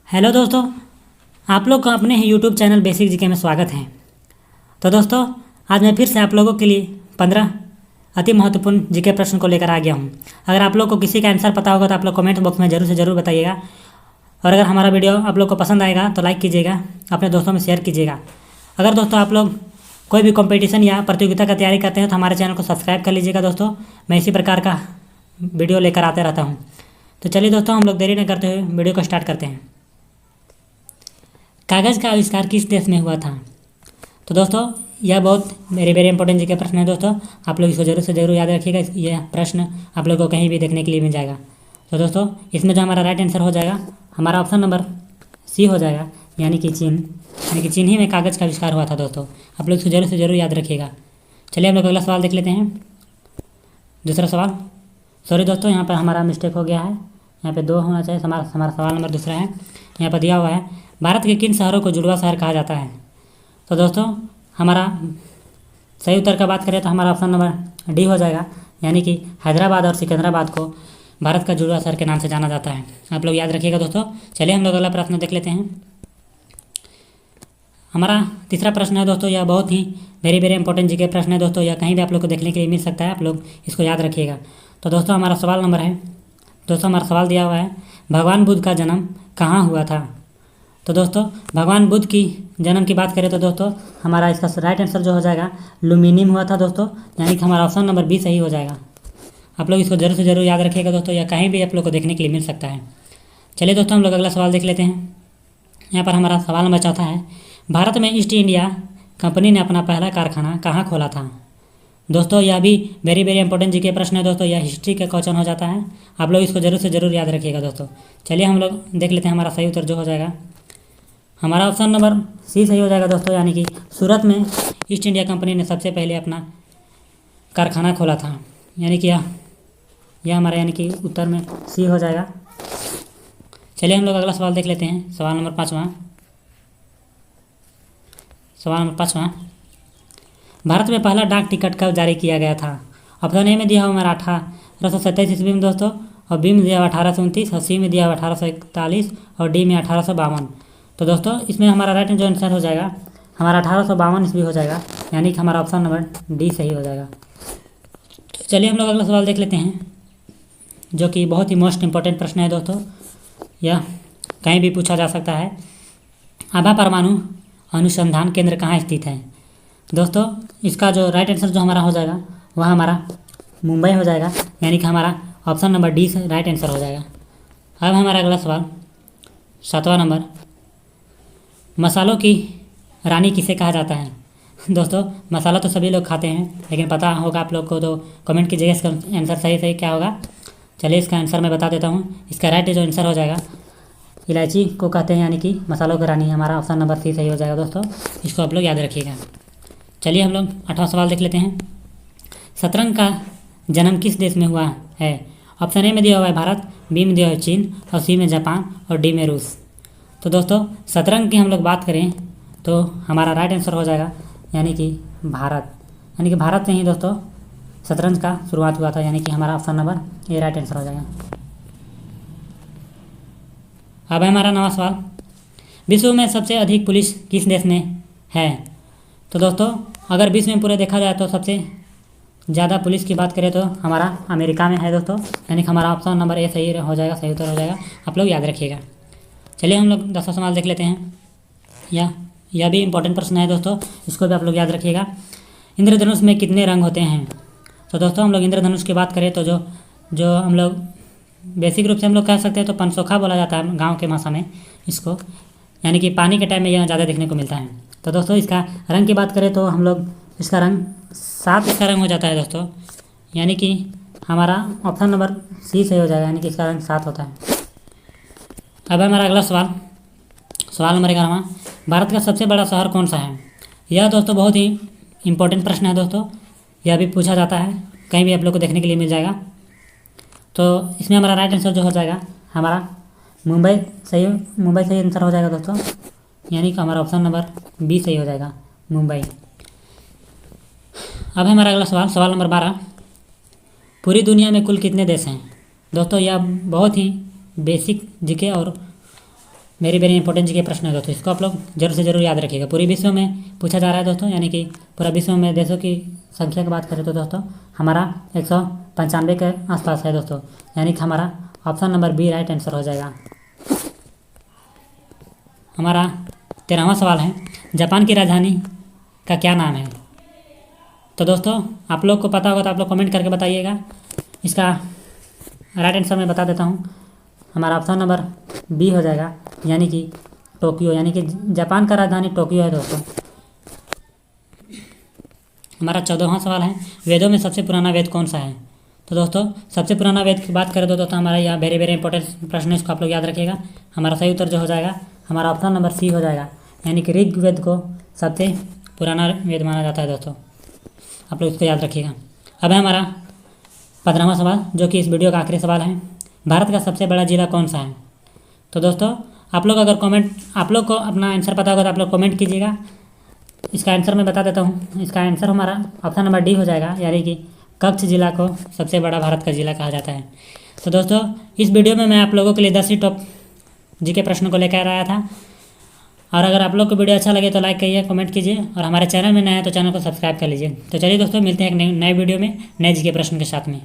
Hello दोस्तों, आप लोग का अपने ही यूट्यूब चैनल बेसिक जीके में स्वागत है। तो दोस्तों, आज मैं फिर से आप लोगों के लिए 15 अति महत्वपूर्ण जीके प्रश्न को लेकर आ गया हूं। अगर आप लोग को किसी का आंसर पता होगा तो आप लोग कमेंट बॉक्स में ज़रूर से ज़रूर बताइएगा। और अगर हमारा वीडियो आप लोग को पसंद आएगा तो लाइक कीजिएगा, अपने दोस्तों में शेयर कीजिएगा। अगर दोस्तों आप लोग कोई भी कॉम्पिटिशन या प्रतियोगिता का तैयारी करते हैं तो हमारे चैनल को सब्सक्राइब कर लीजिएगा। दोस्तों, मैं इसी प्रकार का वीडियो लेकर आते रहता हूँ। तो चलिए दोस्तों, हम लोग देरी न करते हुए वीडियो को स्टार्ट करते हैं। कागज़ का आविष्कार किस देश में हुआ था? तो दोस्तों, यह बहुत वेरी इंपॉर्टेंट जी का प्रश्न है। दोस्तों, आप लोग इसको ज़रूर से ज़रूर याद रखिएगा। यह प्रश्न आप लोग को कहीं भी देखने के लिए मिल जाएगा। तो दोस्तों, इसमें जो हमारा राइट आंसर हो जाएगा, हमारा ऑप्शन नंबर सी हो जाएगा, यानी कि चीन। यानी कि चीन ही में कागज़ का आविष्कार हुआ था। दोस्तों, आप लोग इसको ज़रूर से ज़रूर याद रखिएगा। चलिए हम लोग अगला सवाल देख लेते हैं। दूसरा सवाल, सॉरी दोस्तों, यहाँ पर हमारा मिस्टेक हो गया है। यहाँ पे 2 होना चाहिए। हमारा सवाल नंबर दूसरा है। यहाँ पर दिया हुआ है, भारत के किन शहरों को जुड़वा शहर कहा जाता है? तो दोस्तों, हमारा सही उत्तर का बात करें तो हमारा ऑप्शन नंबर डी हो जाएगा, यानी कि हैदराबाद और सिकंदराबाद को भारत का जुड़वा शहर के नाम से जाना जाता है। आप लोग याद रखिएगा। दोस्तों, चलिए हम लोग अगला प्रश्न देख लेते हैं। हमारा तीसरा प्रश्न है दोस्तों, यह बहुत ही वेरी इंपॉर्टेंट जीके प्रश्न है। दोस्तों, यह कहीं भी आप लोग को देखने के लिए मिल सकता है। आप लोग इसको याद रखिएगा। तो दोस्तों, हमारा सवाल नंबर है, दोस्तों हमारा सवाल दिया हुआ है, भगवान बुद्ध का जन्म कहाँ हुआ था? तो दोस्तों, भगवान बुद्ध की जन्म की बात करें तो दोस्तों, हमारा इसका राइट आंसर जो हो जाएगा लुम्बिनी में हुआ था। दोस्तों, यानी कि हमारा ऑप्शन नंबर बी सही हो जाएगा। आप लोग इसको ज़रूर से ज़रूर याद रखिएगा। दोस्तों, यह कहीं भी आप लोग को देखने के लिए मिल सकता है। चलिए दोस्तों, हम लोग अगला सवाल देख लेते हैं। यहाँ पर हमारा सवाल नंबर चौथा है, भारत में ईस्ट इंडिया कंपनी ने अपना पहला कारखाना कहाँ खोला था? दोस्तों, यह भी वेरी इंपॉर्टेंट जी के प्रश्न है। दोस्तों, यह हिस्ट्री का क्वेश्चन हो जाता है। आप लोग इसको ज़रूर से ज़रूर याद रखिएगा। दोस्तों, चलिए हम लोग देख लेते हैं हमारा सही उत्तर जो हो जाएगा, हमारा ऑप्शन नंबर सी सही हो जाएगा। दोस्तों, यानी कि सूरत में ईस्ट इंडिया कंपनी ने सबसे पहले अपना कारखाना खोला था। यानी कि यह हमारा यानी कि उत्तर में सी हो जाएगा। चलिए हम लोग अगला सवाल देख लेते हैं। सवाल नंबर पाँचवा, भारत में पहला डाक टिकट कब जारी किया गया था? ऑप्शन ए में दिया हुआ हमारा 1827 ईस्वी में दोस्तों, और बी में दिया हुआ 1829, और सी में दिया हुआ 1841, और डी में 1852। तो दोस्तों, इसमें हमारा राइट जो आंसर हो जाएगा हमारा 1852 ईस्वी हो जाएगा, यानी कि हमारा ऑप्शन नंबर डी सही हो जाएगा। तो चलिए हम लोग अगला सवाल देख लेते हैं, जो कि बहुत ही मोस्ट इंपॉर्टेंट प्रश्न है। दोस्तों, यह कहीं भी पूछा जा सकता है, आभा परमाणु अनुसंधान केंद्र कहाँ स्थित है? दोस्तों, इसका जो राइट आंसर जो हमारा हो जाएगा वह हमारा मुंबई हो जाएगा, यानी कि हमारा ऑप्शन नंबर डी से राइट आंसर हो जाएगा। अब हमारा अगला सवाल 7वां नंबर, मसालों की रानी किसे कहा जाता है? दोस्तों, मसाला तो सभी लोग खाते हैं, लेकिन पता होगा आप लोग को तो कमेंट कीजिएगा इसका आंसर सही क्या होगा। चलिए इसका आंसर मैं बता देता हूँ। इसका राइट जो आंसर हो जाएगा, इलायची को कहते हैं, यानी कि मसालों की रानी। हमारा ऑप्शन नंबर सी सही हो जाएगा। दोस्तों, इसको आप लोग याद रखिएगा। चलिए हम लोग 8वां सवाल देख लेते हैं। शतरंज का जन्म किस देश में हुआ है? ऑप्शन ए में दिया हुआ है भारत, बी में दिया हुआ है चीन, और सी में जापान, और डी में रूस। तो दोस्तों, शतरंज की हम लोग बात करें तो हमारा राइट आंसर हो जाएगा, यानी कि भारत। यानी कि भारत से ही दोस्तों शतरंज का शुरुआत हुआ था, यानी कि हमारा option number A right answer हो जाएगा। अब है हमारा 9वां सवाल, विश्व में सबसे अधिक पुलिस किस देश में है? तो दोस्तों, अगर विश्व में पूरे देखा जाए तो सबसे ज़्यादा पुलिस की बात करें तो हमारा अमेरिका में है। दोस्तों, यानी कि हमारा ऑप्शन नंबर ए सही हो जाएगा, सही उत्तर हो जाएगा। आप लोग याद रखिएगा। चलिए हम लोग 10वां सवाल देख लेते हैं। यह भी इंपॉर्टेंट प्रश्न है। दोस्तों, इसको भी आप लोग याद रखिएगा। इंद्रधनुष में कितने रंग होते हैं? तो दोस्तों, हम लोग इंद्रधनुष की बात करें तो जो हम लोग बेसिक रूप से हम लोग कह सकते हैं तो पंचसोखा बोला जाता है गाँव के भाषा में इसको, यानी कि पानी के टाइम में यह ज़्यादा देखने को मिलता है। तो दोस्तों, इसका रंग की बात करें तो हम लोग इसका रंग 7 इसका रंग हो जाता है। दोस्तों, यानी कि हमारा ऑप्शन नंबर सी सही हो जाएगा, यानी कि इसका रंग 7 होता है। अब हमारा अगला सवाल नंबर 11वां, भारत का सबसे बड़ा शहर कौन सा है? यह दोस्तों बहुत ही इंपॉर्टेंट प्रश्न है। दोस्तों, यह भी पूछा जाता है, कहीं भी आप लोग को देखने के लिए मिल जाएगा। तो इसमें हमारा राइट आंसर जो हो जाएगा हमारा मुंबई सही आंसर हो जाएगा। दोस्तों, यानी कि हमारा ऑप्शन नंबर बी सही हो जाएगा, मुंबई। अब है हमारा अगला सवाल नंबर 12, पूरी दुनिया में कुल कितने देश हैं? दोस्तों, यह बहुत ही बेसिक जीके और वेरी वेरी इंपॉर्टेंट जी के प्रश्न है दोस्तों, इसको आप लोग जरूर से जरूर याद रखिएगा। पूरी विश्व में पूछा जा रहा है दोस्तों, यानी कि पूरा विश्व में देशों की संख्या की बात करें तो दोस्तों हमारा 195 के आसपास है दोस्तों, यानी कि हमारा option number B right answer हो जाएगा। हमारा 13वां सवाल है, जापान की राजधानी का क्या नाम है? तो दोस्तों आप लोग को पता होगा तो आप लोग कमेंट करके बताइएगा। इसका राइट आंसर मैं बता देता हूँ, हमारा ऑप्शन नंबर बी हो जाएगा, यानी कि टोक्यो, यानी कि जापान का राजधानी टोक्यो है दोस्तों। हमारा 14वां सवाल है, वेदों में सबसे पुराना वेद कौन सा है? तो दोस्तों सबसे पुराना वेद की बात करें तो दोस्तों हमारा यह वेरी वेरी इंपॉर्टेंट प्रश्न है, इसको आप लोग याद रखिएगा। हमारा सही उत्तर जो हो जाएगा हमारा ऑप्शन नंबर सी हो जाएगा, यानी कि ऋग्वेद को सबसे पुराना वेद माना जाता है दोस्तों, आप लोग इसको याद रखिएगा। अब है हमारा 15वां सवाल, जो कि इस वीडियो का आखिरी सवाल है, भारत का सबसे बड़ा जिला कौन सा है? तो दोस्तों आप लोग को अपना आंसर पता होगा तो आप लोग कमेंट कीजिएगा। इसका आंसर मैं बता देता हूँ, इसका आंसर हमारा ऑप्शन नंबर डी हो जाएगा, यानी कि कच्छ जिला को सबसे बड़ा भारत का जिला कहा जाता है। तो दोस्तों इस वीडियो में मैं आप लोगों के लिए 10 ही टॉप जी के प्रश्नों को लेकर आया था, और अगर आप लोग को वीडियो अच्छा लगे तो लाइक करिए, कमेंट कीजिए, और हमारे चैनल में नया है तो चैनल को सब्सक्राइब कर लीजिए। तो चलिए दोस्तों मिलते हैं एक नए वीडियो में नए जी के प्रश्न के साथ में।